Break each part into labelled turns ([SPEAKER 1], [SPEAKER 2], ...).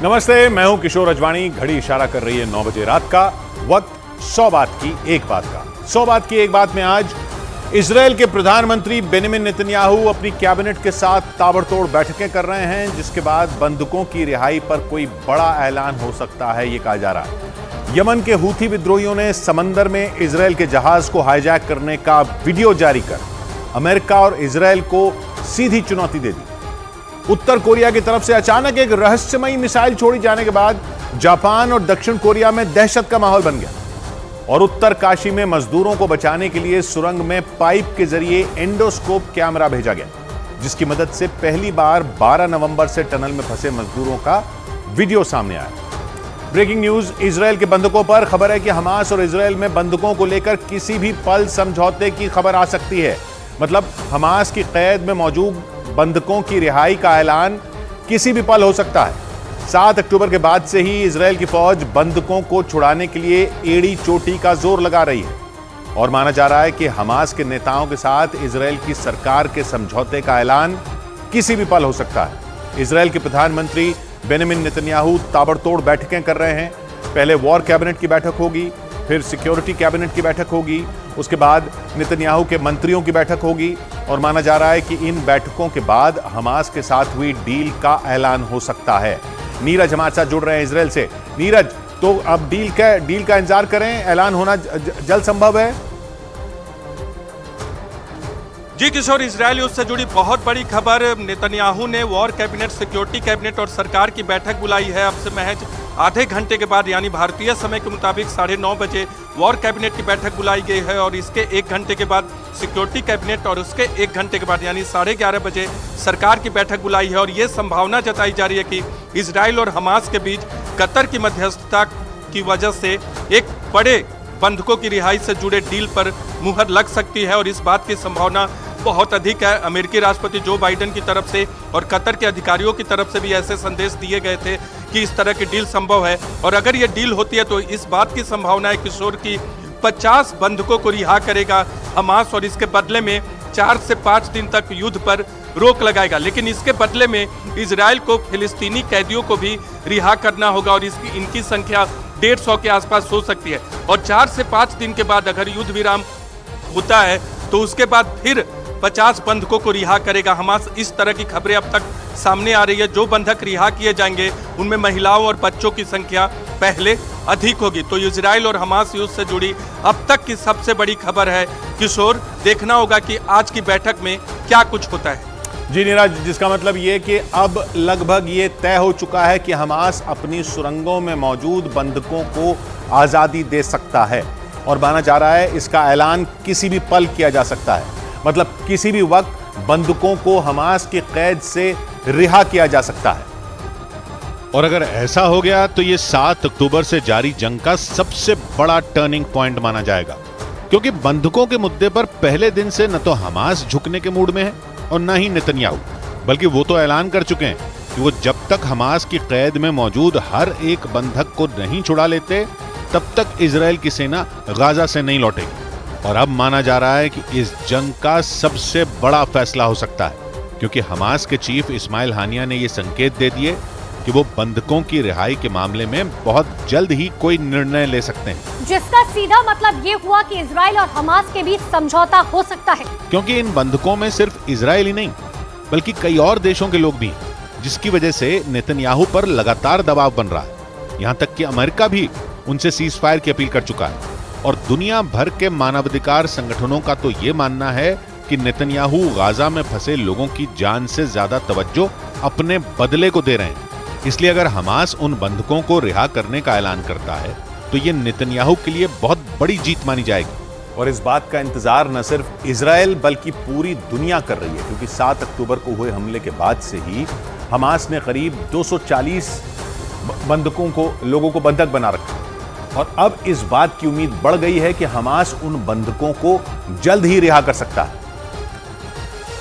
[SPEAKER 1] नमस्ते, मैं हूं किशोर अजवाणी। घड़ी इशारा कर रही है 9 बजे रात का। वक्त 100 बात की एक बात का। 100 बात की एक बात में आज इजराइल के प्रधानमंत्री बेंजामिन नेतन्याहू अपनी कैबिनेट के साथ ताबड़तोड़ बैठकें कर रहे हैं, जिसके बाद बंधकों की रिहाई पर कोई बड़ा ऐलान हो सकता है, यह कहा जा रहा है। यमन के हूथी विद्रोहियों ने समंदर में इजराइल के जहाज को हाईजैक करने का वीडियो जारी कर अमेरिका और इजराइल को सीधी चुनौती दे दी। उत्तर कोरिया की तरफ से अचानक एक रहस्यमयी मिसाइल छोड़ी जाने के बाद जापान और दक्षिण कोरिया में दहशत का माहौल बन गया और उत्तर काशी में मजदूरों को बचाने के लिए सुरंग में पाइप के जरिए एंडोस्कोप कैमरा भेजा गया, जिसकी मदद से पहली बार 12 नवंबर से टनल में फंसे मजदूरों का वीडियो सामने आया। ब्रेकिंग न्यूज, इजराइल के बंधकों पर खबर है कि हमास और इजराइल में बंधकों को लेकर किसी भी पल समझौते की खबर आ सकती है। मतलब हमास की कैद में मौजूद बंधकों की रिहाई का ऐलान किसी भी पल हो सकता है। 7 अक्टूबर के बाद से ही इजराइल की फौज बंधकों को छुड़ाने के लिए एड़ी चोटी का जोर लगा रही है और माना जा रहा है कि हमास के नेताओं के साथ इजराइल की सरकार के समझौते का ऐलान किसी भी पल हो सकता है। इजराइल के प्रधानमंत्री बेंजामिन नेतन्याहू ताबड़तोड़ बैठकें कर रहे हैं। पहले वॉर कैबिनेट की बैठक होगी, फिर सिक्योरिटी कैबिनेट की बैठक होगी, उसके बाद नेतन्याहू के मंत्रियों की बैठक होगी और माना जा रहा है कि इन बैठकों के बाद हमास के साथ हुई डील का ऐलान हो सकता है। नीरज हमारे साथ जुड़ रहे हैं इजराइल से। नीरज, तो अब डील का इंतजार करें, ऐलान होना जल्द संभव है?
[SPEAKER 2] जी किशोर, इजरायली उससे जुड़ी बहुत बड़ी खबर। नेतन्याहू ने वॉर कैबिनेट, सिक्योरिटी कैबिनेट और सरकार की बैठक बुलाई है। अब से महज आधे घंटे के बाद, यानी भारतीय समय के मुताबिक 9:30 बजे वॉर कैबिनेट की बैठक बुलाई गई है और इसके 1 घंटे के बाद सिक्योरिटी कैबिनेट और उसके 1 घंटे के बाद यानी 11:30 बजे सरकार की बैठक बुलाई है। और ये संभावना जताई जा रही है कि इजराइल और हमास के बीच कतर की मध्यस्थता की वजह से एक बड़े बंधकों की रिहाई से जुड़े डील पर मुहर लग सकती है और इस बात की संभावना बहुत अधिक है। अमेरिकी राष्ट्रपति जो बाइडेन की तरफ से और कतर के अधिकारियों की तरफ से भी ऐसे संदेश दिए गए थे कि इस तरह की डील संभव है और अगर ये डील होती है तो इस बात की संभावना है किशोर की 50 बंधकों को रिहा करेगा हमास और इसके बदले में 4 से 5 दिन तक युद्ध पर रोक लगाएगा। लेकिन इसके बदले में इजराइल को फिलिस्तीनी कैदियों को भी रिहा करना होगा और इनकी संख्या 150 के आसपास हो सकती है और 4 से 5 दिन के बाद अगर युद्ध विराम होता है तो उसके बाद फिर 50 बंधकों को रिहा करेगा हमास। इस तरह की खबरें अब तक सामने आ रही है। जो बंधक रिहा किए जाएंगे उनमें महिलाओं और बच्चों की संख्या पहले अधिक होगी। तो इजराइल और हमास युद्ध से जुड़ी अब तक की सबसे बड़ी खबर है किशोर। देखना होगा कि आज की बैठक में क्या कुछ होता है।
[SPEAKER 1] जी नीरज, जिसका मतलब ये कि अब लगभग ये तय हो चुका है कि हमास अपनी सुरंगों में मौजूद बंधकों को आज़ादी दे सकता है और माना जा रहा है इसका ऐलान किसी भी पल किया जा सकता है। मतलब किसी भी वक्त बंधकों को हमास की कैद से रिहा किया जा सकता है।
[SPEAKER 3] और अगर ऐसा हो गया तो ये 7 अक्टूबर से जारी जंग का सबसे बड़ा टर्निंग पॉइंट माना जाएगा, क्योंकि बंधकों के मुद्दे पर पहले दिन से न तो हमास झुकने के मूड में है और न ही नेतन्याहू, बल्कि वो तो ऐलान कर चुके हैं कि वो जब तक हमास की कैद में मौजूद हर एक बंधक को नहीं छुड़ा लेते तब तक इजराइल की सेना गाजा से नहीं लौटेगी। और अब माना जा रहा है कि इस जंग का सबसे बड़ा फैसला हो सकता है, क्योंकि हमास के चीफ इस्माइल हानिया ने यह संकेत दे दिए कि वो बंधकों की रिहाई के मामले में बहुत जल्द ही कोई निर्णय ले सकते हैं,
[SPEAKER 4] जिसका सीधा मतलब ये हुआ कि इजराइल और हमास के बीच समझौता हो सकता है।
[SPEAKER 3] क्योंकि इन बंधकों में सिर्फ इजराइल ही नहीं बल्कि कई और देशों के लोग भी हैं, जिसकी वजह से नेतन्याहू पर लगातार दबाव बन रहा है। यहाँ तक कि अमेरिका भी उनसे सीज फायर की अपील कर चुका है और दुनिया भर के मानवाधिकार संगठनों का तो ये मानना है कि नेतन्याहू गाजा में फंसे लोगों की जान से ज्यादा तवज्जो अपने बदले को दे रहे हैं। इसलिए अगर हमास उन बंधकों को रिहा करने का ऐलान करता है तो ये नेतन्याहू के लिए बहुत बड़ी जीत मानी जाएगी।
[SPEAKER 1] और इस बात का इंतजार न सिर्फ इजराइल बल्कि पूरी दुनिया कर रही है, क्योंकि 7 अक्टूबर को हुए हमले के बाद से ही हमास ने करीब 240 लोगों को बंधक बना रखा और अब इस बात की उम्मीद बढ़ गई है कि हमास उन बंधकों को जल्द ही रिहा कर सकता है,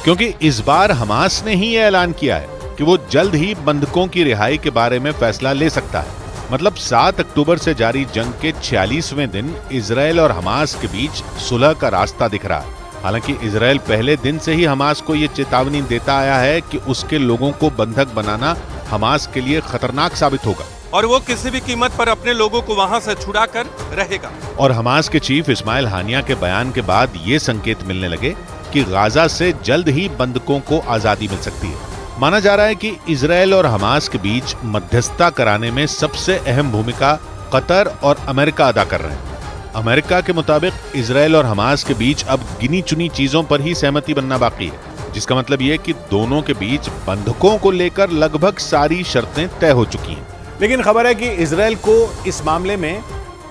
[SPEAKER 3] क्योंकि इस बार हमास ने ही यह ऐलान किया है कि वो जल्द ही बंधकों की रिहाई के बारे में फैसला ले सकता है। मतलब 7 अक्टूबर से जारी जंग के 46वें दिन इजराइल और हमास के बीच सुलह का रास्ता दिख रहा है। हालांकि इजराइल पहले दिन से ही हमास को यह चेतावनी देता आया है कि उसके लोगों को बंधक बनाना हमास के लिए खतरनाक साबित होगा
[SPEAKER 2] और वो किसी भी कीमत पर अपने लोगों को वहां से छुड़ा कर रहेगा।
[SPEAKER 3] और हमास के चीफ इस्माइल हानिया के बयान के बाद ये संकेत मिलने लगे कि गाजा से जल्द ही बंधकों को आजादी मिल सकती है। माना जा रहा है कि इजराइल और हमास के बीच मध्यस्थता कराने में सबसे अहम भूमिका कतर और अमेरिका अदा कर रहे हैं। अमेरिका के मुताबिक इजराइल और हमास के बीच अब गिनी चुनी चीजों पर ही सहमति बनना बाकी है, जिसका मतलब यह कि दोनों के बीच बंधकों को लेकर लगभग सारी शर्तें तय हो चुकी हैं।
[SPEAKER 1] लेकिन खबर है कि इजराइल को इस मामले में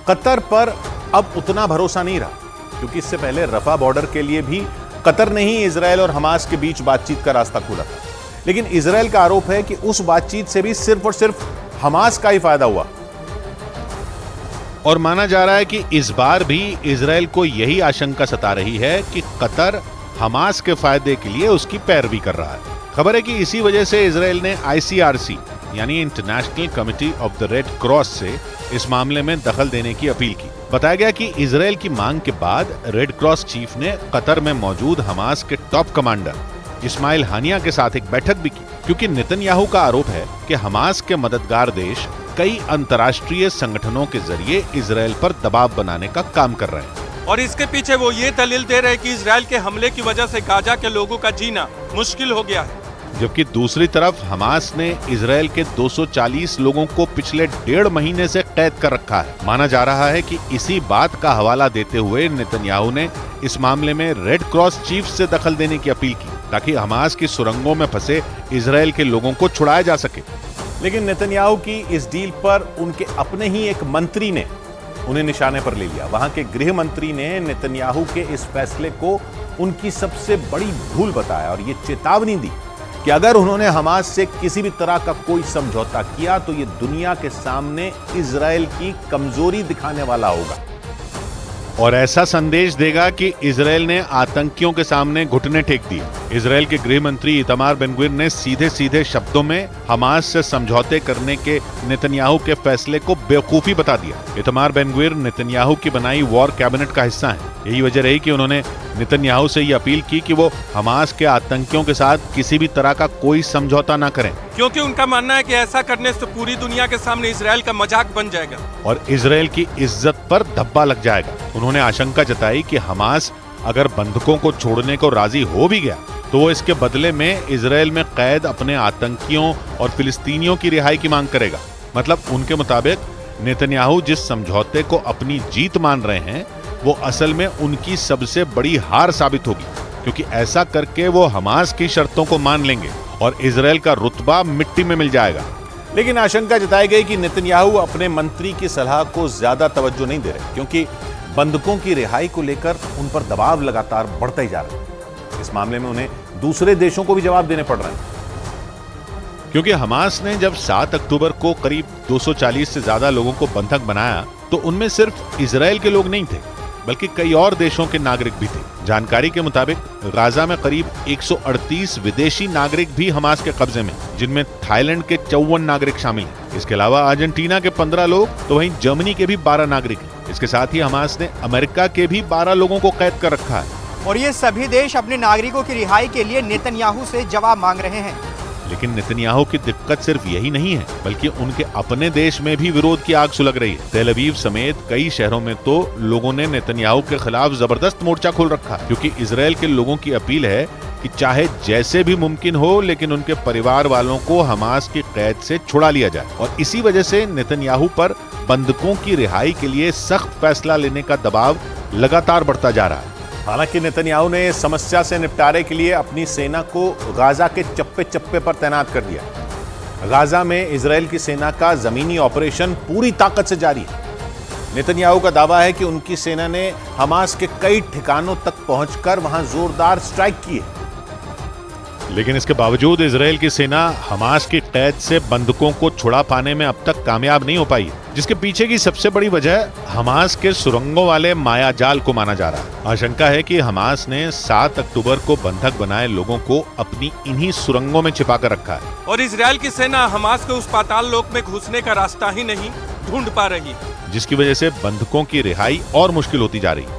[SPEAKER 1] कतर पर अब उतना भरोसा नहीं रहा, क्योंकि इससे पहले रफा बॉर्डर के लिए भी कतर ने ही इजराइल और हमास के बीच बातचीत का रास्ता खोला था। लेकिन इजराइल का आरोप है कि उस बातचीत से भी सिर्फ और सिर्फ हमास का ही फायदा हुआ।
[SPEAKER 3] और माना जा रहा है कि इस बार भी इजराइल को यही आशंका सता रही है कि कतर हमास के फायदे के लिए उसकी पैरवी कर रहा है। खबर है कि इसी वजह से इजराइल ने ICRC यानी international committee of the red cross से इस मामले में दखल देने की अपील की। बताया गया कि इजराइल की मांग के बाद रेड क्रॉस चीफ ने कतर में मौजूद हमास के टॉप कमांडर इस्माइल हानिया के साथ एक बैठक भी की, क्योंकि नेतन्याहू का आरोप है कि हमास के मददगार देश कई अंतर्राष्ट्रीय संगठनों के जरिए इजराइल पर दबाव बनाने का काम कर रहे हैं।
[SPEAKER 2] और इसके पीछे वो ये दलील दे रहे हैं कि इजराइल के हमले की वजह से गाजा के लोगों का जीना मुश्किल हो गया है।
[SPEAKER 3] जबकि दूसरी तरफ हमास ने इजराइल के 240 लोगों को पिछले 1.5 महीने से कैद कर रखा है। माना जा रहा है कि इसी बात का हवाला देते हुए नेतन्याहू ने इस मामले में रेड क्रॉस चीफ से दखल देने की अपील की, ताकि हमास की सुरंगों में फंसे इजराइल के लोगों को छुड़ाया जा सके।
[SPEAKER 1] लेकिन नेतन्याहू की इस डील पर उनके अपने ही एक मंत्री ने उन्हें निशाने पर ले लिया। वहां के गृह मंत्री ने नेतन्याहू के इस फैसले को उनकी सबसे बड़ी भूल बताया और ये चेतावनी दी कि अगर उन्होंने हमास से किसी भी तरह का कोई समझौता किया तो ये दुनिया के सामने इजराइल की कमजोरी दिखाने वाला होगा
[SPEAKER 3] और ऐसा संदेश देगा कि इजराइल ने आतंकियों के सामने घुटने टेक दिए। इजराइल के गृह मंत्री इतमार बेन-ग्विर ने सीधे सीधे शब्दों में हमास से समझौते करने के नेतन्याहू के फैसले को बेवकूफी बता दिया। इतमार बेन-ग्विर नेतन्याहू की बनाई वॉर कैबिनेट का हिस्सा हैं। यही वजह रही कि उन्होंने नेतन्याहू से ये अपील की कि वो हमास के आतंकियों के साथ किसी भी तरह का कोई समझौता ना करें,
[SPEAKER 2] क्योंकि उनका मानना है कि ऐसा करने से पूरी दुनिया के सामने इजराइल का मजाक बन जाएगा
[SPEAKER 3] और इजराइल की इज्जत पर धब्बा लग जाएगा। उन्होंने आशंका जताई कि हमास अगर बंधकों को छोड़ने को राजी हो भी गया तो वो इसके बदले में इजराइल में कैद अपने आतंकियों और फिलिस्तीनियों की रिहाई की मांग करेगा। मतलब उनके मुताबिक नेतन्याहू जिस समझौते को अपनी जीत मान रहे हैं वो असल में उनकी सबसे बड़ी हार साबित होगी, क्योंकि ऐसा करके वो हमास की शर्तों को मान लेंगे और इजराइल का रुतबा मिट्टी में मिल जाएगा।
[SPEAKER 1] लेकिन आशंका जताई गई कि नेतन्याहू अपने मंत्री की सलाह को ज्यादा तवज्जो नहीं दे रहे, क्योंकि बंधकों की रिहाई को लेकर उन पर दबाव लगातार बढ़ता ही जा रहा है। इस मामले में उन्हें दूसरे देशों को भी जवाब देने पड़ रहे हैं,
[SPEAKER 3] क्योंकि हमास ने जब 7 अक्टूबर को करीब 240 से ज्यादा लोगों को बंधक बनाया तो उनमें सिर्फ इजराइल के लोग नहीं थे, बल्कि कई और देशों के नागरिक भी थे। जानकारी के मुताबिक गाजा में करीब 138 विदेशी नागरिक भी हमास के कब्जे में, जिनमें थाईलैंड के 54 नागरिक शामिल हैं। इसके अलावा अर्जेंटीना के 15 लोग तो वहीं जर्मनी के भी 12 नागरिक हैं। इसके साथ ही हमास ने अमेरिका के भी 12 लोगों को कैद कर रखा है
[SPEAKER 5] और ये सभी देश अपने नागरिकों की रिहाई के लिए नेतन्याहू से जवाब मांग रहे हैं।
[SPEAKER 3] लेकिन नेतन्याहू की दिक्कत सिर्फ यही नहीं है, बल्कि उनके अपने देश में भी विरोध की आग सुलग रही है। तेल अवीव समेत कई शहरों में तो लोगों ने नेतन्याहू के खिलाफ जबरदस्त मोर्चा खोल रखा, क्योंकि इजराइल के लोगों की अपील है कि चाहे जैसे भी मुमकिन हो लेकिन उनके परिवार वालों को हमास की कैद से छुड़ा लिया जाए। और इसी वजह से नेतन्याहू पर बंधकों की रिहाई के लिए सख्त फैसला लेने का दबाव लगातार बढ़ता जा रहा है।
[SPEAKER 1] हालांकि नेतन्याहू ने इस समस्या से निपटारे के लिए अपनी सेना को गाजा के चप्पे चप्पे पर तैनात कर दिया। गाजा में इजराइल की सेना का जमीनी ऑपरेशन पूरी ताकत से जारी है। नेतन्याहू का दावा है कि उनकी सेना ने हमास के कई ठिकानों तक पहुंचकर वहां जोरदार स्ट्राइक की है।
[SPEAKER 3] लेकिन इसके बावजूद इजराइल की सेना हमास की कैद से बंधकों को छुड़ा पाने में अब तक कामयाब नहीं हो पाई, जिसके पीछे की सबसे बड़ी वजह हमास के सुरंगों वाले मायाजाल को माना जा रहा है। आशंका है कि हमास ने 7 अक्टूबर को बंधक बनाए लोगों को अपनी इन्हीं सुरंगों में छिपा कर रखा है
[SPEAKER 2] और इजराइल की सेना हमास के उस पाताल लोक में घुसने का रास्ता ही नहीं ढूंढ पा रही,
[SPEAKER 3] जिसकी वजह से बंधकों की रिहाई और मुश्किल होती जा रही है।